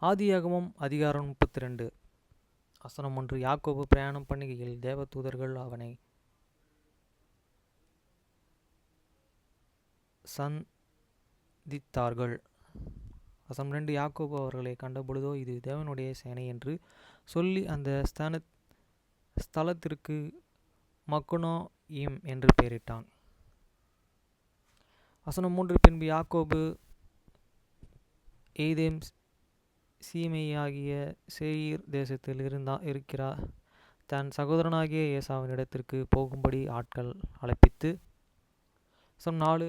ஆதியாகமம் அதிகாரம் 32 வசனம் 1. யாக்கோபு பிரயாணம் பண்ணுகையில் தேவதூதர்கள் அவனை சந்தித்தார்கள். வசனம் 2. யாக்கோபு அவர்களை கண்டபொழுதோ இது தேவனுடைய சேனை என்று சொல்லி அந்த ஸ்தலத்திற்கு மக்னோயிம் என்று பெயரிட்டான். வசனம் 3. பின்பு யாக்கோபு ஏதேம் சீமையாகிய சேயீர் தேசத்தில் இருக்கிறார் தன் சகோதரனாகிய ஏசாவின் இடத்திற்கு போகும்படி ஆட்கள் அழைப்பித்து, வசனம் 4.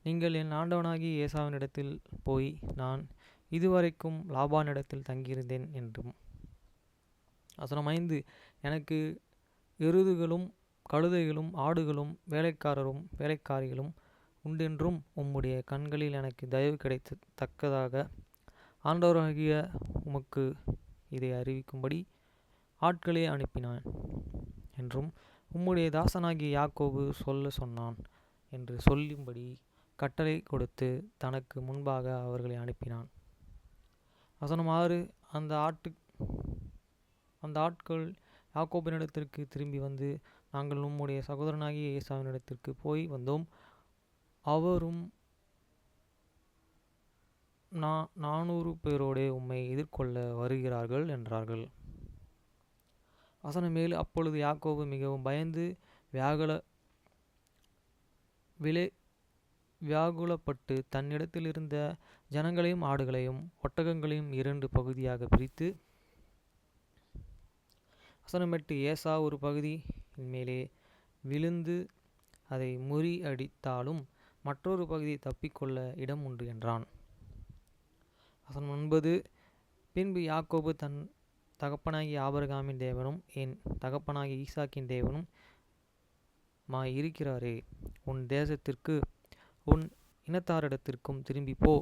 நீங்கள் என் ஆண்டவனாகிய ஏசாவின் இடத்தில் போய், நான் இதுவரைக்கும் லாபானிடத்தில் தங்கியிருந்தேன் என்றும், வசனம் 5. எனக்கு எருதுகளும் கழுதைகளும் ஆடுகளும் வேலைக்காரரும் வேலைக்காரிகளும் உண்டென்றும் உம்முடைய கண்களில் எனக்கு தயவு கிடைத்தக்கதாக ஆண்டவராகிய உமக்கு இதை அறிவிக்கும்படி ஆட்களை அனுப்பினான் என்றும் உம்முடைய தாசனாகிய யாக்கோபு சொன்னான் என்று சொல்லும்படி கட்டளை கொடுத்து தனக்கு முன்பாக அவர்களை அனுப்பினான். வசனம் 6. அந்த ஆட்கள் யாக்கோபினிடத்திற்கு திரும்பி வந்து, நாங்கள் உம்முடைய சகோதரனாகிய ஏசாவினிடத்திற்கு போய் வந்தோம், அவரும் 400 பேரோடே உம்மை எதிர்கொள்ள வருகிறார்கள் என்றார்கள். வசனம் 7. அப்பொழுது யாக்கோபு மிகவும் பயந்து வியாகுலப்பட்டு தன்னிடத்தில் இருந்த ஜனங்களையும் ஆடுகளையும் ஒட்டகங்களையும் 2 பகுதியாக பிரித்து, வசனம் 8. ஏசா ஒரு பகுதியின் மேலே விழுந்து அதை முறியடித்தாலும் மற்றொரு பகுதி தப்பிக்கொள்ள இடம் உண்டு என்றான். வசனம் 9. பின்பு யாக்கோபு தன் தகப்பனாகிய ஆபிரகாமின் தேவனும் என் தகப்பனாகிய ஈசாக்கின் தேவனும் இருக்கிறாரே, உன் தேசத்திற்கு உன் இனத்தாரிடத்திற்கும் திரும்பி போ,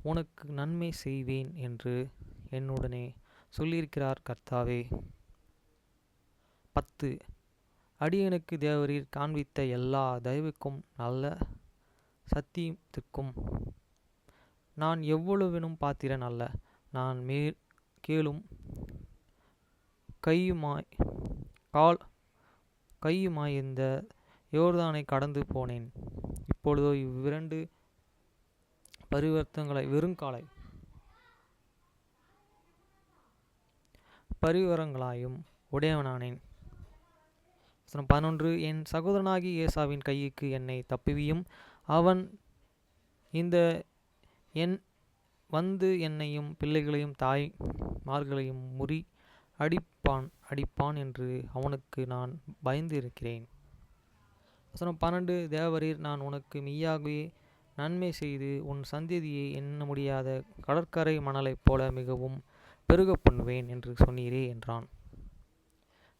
உனக்கு நன்மை செய்வேன் என்று என்னுடனே சொல்லியிருக்கிறார் கர்த்தாவே. 10. அடியேனுக்கு தேவரீர் காண்பித்த எல்லா தயவுக்கும் நல்ல சத்தியத்திற்கும் நான் எவ்வளவினும் பாத்திரன் அல்ல. நான் கேளும் கையுமாய் இந்த யோர்தானை கடந்து போனேன். இப்பொழுதோ இவ்விரண்டு பரிவரங்களாயும் உடையவனானேன். 11. என் சகோதரனாகி ஏசாவின் கைக்கு என்னை தப்புவியும், அவன் வந்து என்னையும் பிள்ளைகளையும் தாய்மார்களையும் அடிப்பான் என்று அவனுக்கு நான் பயந்து இருக்கிறேன். வசனம் 12. தேவரீர், நான் உனக்கு மெய்யாகவே நன்மை செய்து உன் சந்ததியை எண்ண முடியாத கடற்கரை மணலைப் போல மிகவும் பெருக பண்ணுவேன் என்று சொன்னீரே என்றான்.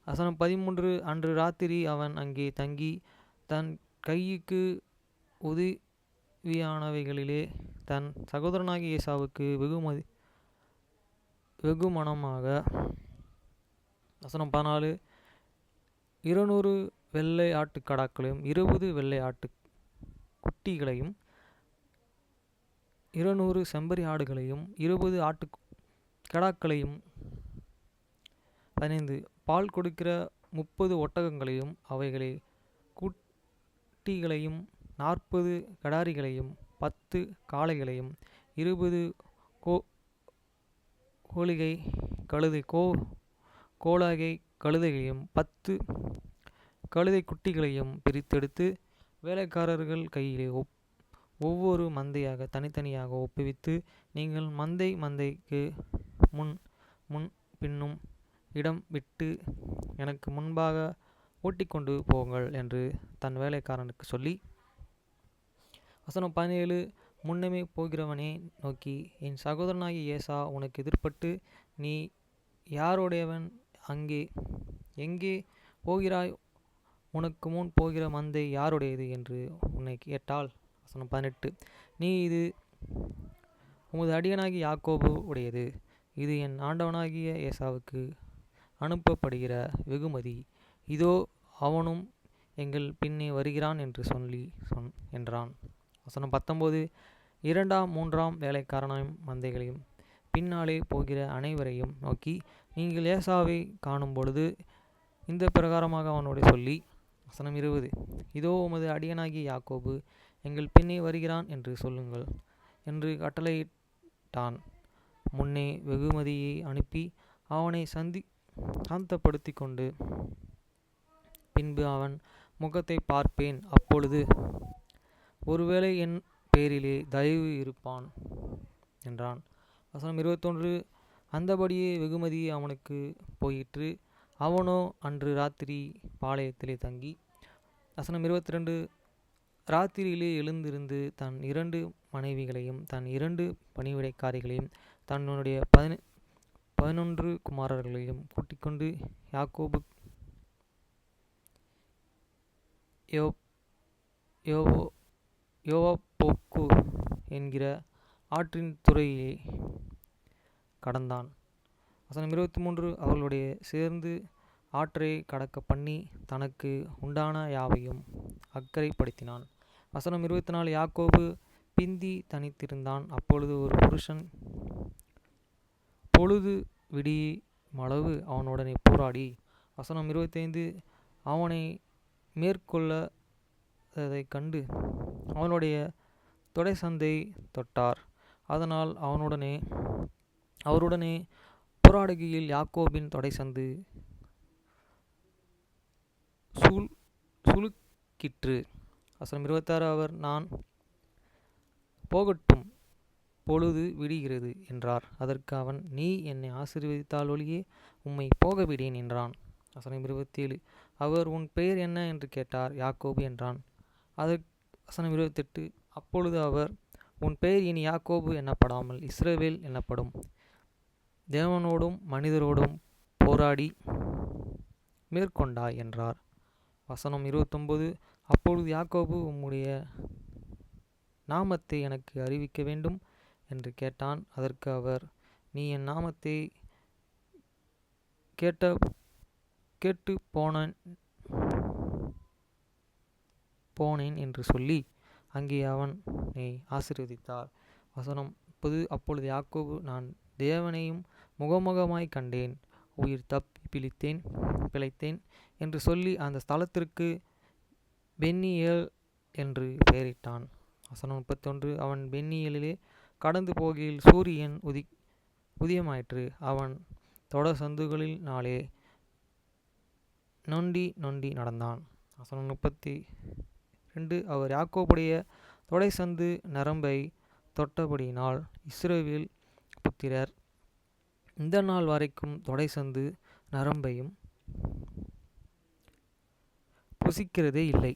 வசனம் 13. அன்று ராத்திரி அவன் அங்கே தங்கி தன் கைக்கு உதவியானவைகளிலே தன் சகோதரனாகிய ஏசாவுக்கு வெகுமனமாக, வசனம் 14. 200 வெள்ளை ஆட்டுக்கடாக்களையும் 20 வெள்ளை ஆட்டு குட்டிகளையும் 200 செம்பறி ஆடுகளையும் 20 ஆட்டுக்கடாக்களையும் 15 பால் கொடுக்கிற 30 ஒட்டகங்களையும் அவைகளை குட்டிகளையும் 40 கடாரிகளையும் 10 காளைகளையும் 20 கோலாகை கழுதைகளையும் 10 கழுதை குட்டிகளையும் பிரித்தெடுத்து வேலைக்காரர்கள் கையிலே ஒவ்வொரு மந்தையாக தனித்தனியாக ஒப்புவித்து, நீங்கள் மந்தைக்கு முன் பின்னும் இடம் விட்டு எனக்கு முன்பாக ஓட்டிக்கொண்டு போங்கள் என்று தன் வேலைக்காரனுக்கு சொல்லி, வசனம் 17. முன்னமே போகிறவனே நோக்கி, என் சகோதரனாகிய ஏசா உனக்கு எதிர்ப்பட்டு, நீ யாருடையவன், எங்கே போகிறாய், உனக்கு முன் போகிற மந்தை யாருடையது என்று உன்னை கேட்டால், வசனம் 18. நீ, இது உமது அடியனாகிய யாக்கோபு உடையது, இது என் ஆண்டவனாகிய ஏசாவுக்கு அனுப்பப்படுகிற வெகுமதி, இதோ அவனும் எங்கள் பின்னே வருகிறான் என்று என்றான். வசனம் 19. 2ஆம் 3ஆம் வேலைக்காரனையும் மந்தைகளையும் பின்னாலே போகிற அனைவரையும் நோக்கி, நீங்கள் ஏசாவை காணும் பொழுது இந்த பிரகாரமாக அவனோடு சொல்லி, வசனம் 20, இதோ உமது அடியனாகிய யாக்கோபு எங்கள் பின்னே வருகிறான் என்று சொல்லுங்கள் என்று கட்டளையிட்டான். முன்னே வெகுமதியை அனுப்பி அவனை சாந்தப்படுத்தி கொண்டு, பின்பு அவன் முகத்தை பார்ப்பேன், அப்பொழுது ஒருவேளை என் பேரிலே தயவு இருப்பான் என்றான். வசனம் 21, அந்தபடியே வெகுமதி அவனுக்கு போயிற்று. அவனோ அன்று ராத்திரி பாளையத்திலே தங்கி. வசனம் 22, ராத்திரியிலே எழுந்திருந்து தன் 2 மனைவிகளையும் தன் 2 பணிவிடைக்காரிகளையும் தன்னுடைய 11 குமாரர்களையும் கூட்டிக்கொண்டு யோவாப்போக்கு என்கிற ஆற்றின் துறையை கடந்தான். வசனம் 23, அவர்களுடைய சேர்ந்து ஆற்றை கடக்க பண்ணி தனக்கு உண்டான யாவையும் அக்கறைப்படுத்தினான். வசனம் 24, யாக்கோபு பிந்தி தனித்திருந்தான். அப்பொழுது ஒரு புருஷன் பொழுது விடியுமளவு அவனுடனே போராடி, வசனம் 25, அவனை மேற்கொள்ளதைக் கண்டு அவனுடைய தொடைசந்தை தொட்டார். அதனால் அவருடனே போராடுகையில் யாக்கோபின் தொடைசந்து சுளுக்கிற்று. வசனம் 26, அவர், நான் போகட்டும், பொழுது விடுகிறது என்றார். அதற்கு அவன், நீ என்னை ஆசீர்வதித்தால் ஒழியே உம்மை போகவிடேன் என்றான். வசனம் 27, அவர், உன் பெயர் என்ன என்று கேட்டார். யாக்கோபு என்றான். அதற்கு வசனம் 28, அப்பொழுது அவர், உன் பெயர் இனி யாக்கோபு என்னப்படாமல் இஸ்ரவேல் என்னப்படும். தேவனோடும் மனிதரோடும் போராடி மேற்கொண்டாய் என்றார். வசனம் 29, அப்பொழுது யாக்கோபு, உம்முடைய நாமத்தை எனக்கு அறிவிக்க வேண்டும் என்று கேட்டான். அதற்கு அவர், நீ என் நாமத்தை கேட்டு போனேன் என்று சொல்லி அங்கே அவனை ஆசீர்வதித்தார். வசனம் 30, அப்பொழுது யாக்கோபு, நான் தேவனையும் முகமுகமாய் கண்டேன், உயிர் தப்பி பிழைத்தேன் என்று சொல்லி அந்த ஸ்தலத்திற்கு பென்னியேல் என்று பெயரிட்டான். வசனம் 31, அவன் பென்னியேலிலே கடந்து போகையில் சூரியன் உதயமாயிற்று. அவன் தொடசந்துகளினாலே நொண்டி நடந்தான். வசனம் 32, அவர் யாக்கோபுடைய தொடைசந்து நரம்பை தொட்டபடியினால் இஸ்ரவேல் புத்திரர் இந்த நாள் வரைக்கும் தொடைசந்து நரம்பையும் புசிக்கிறதே இல்லை.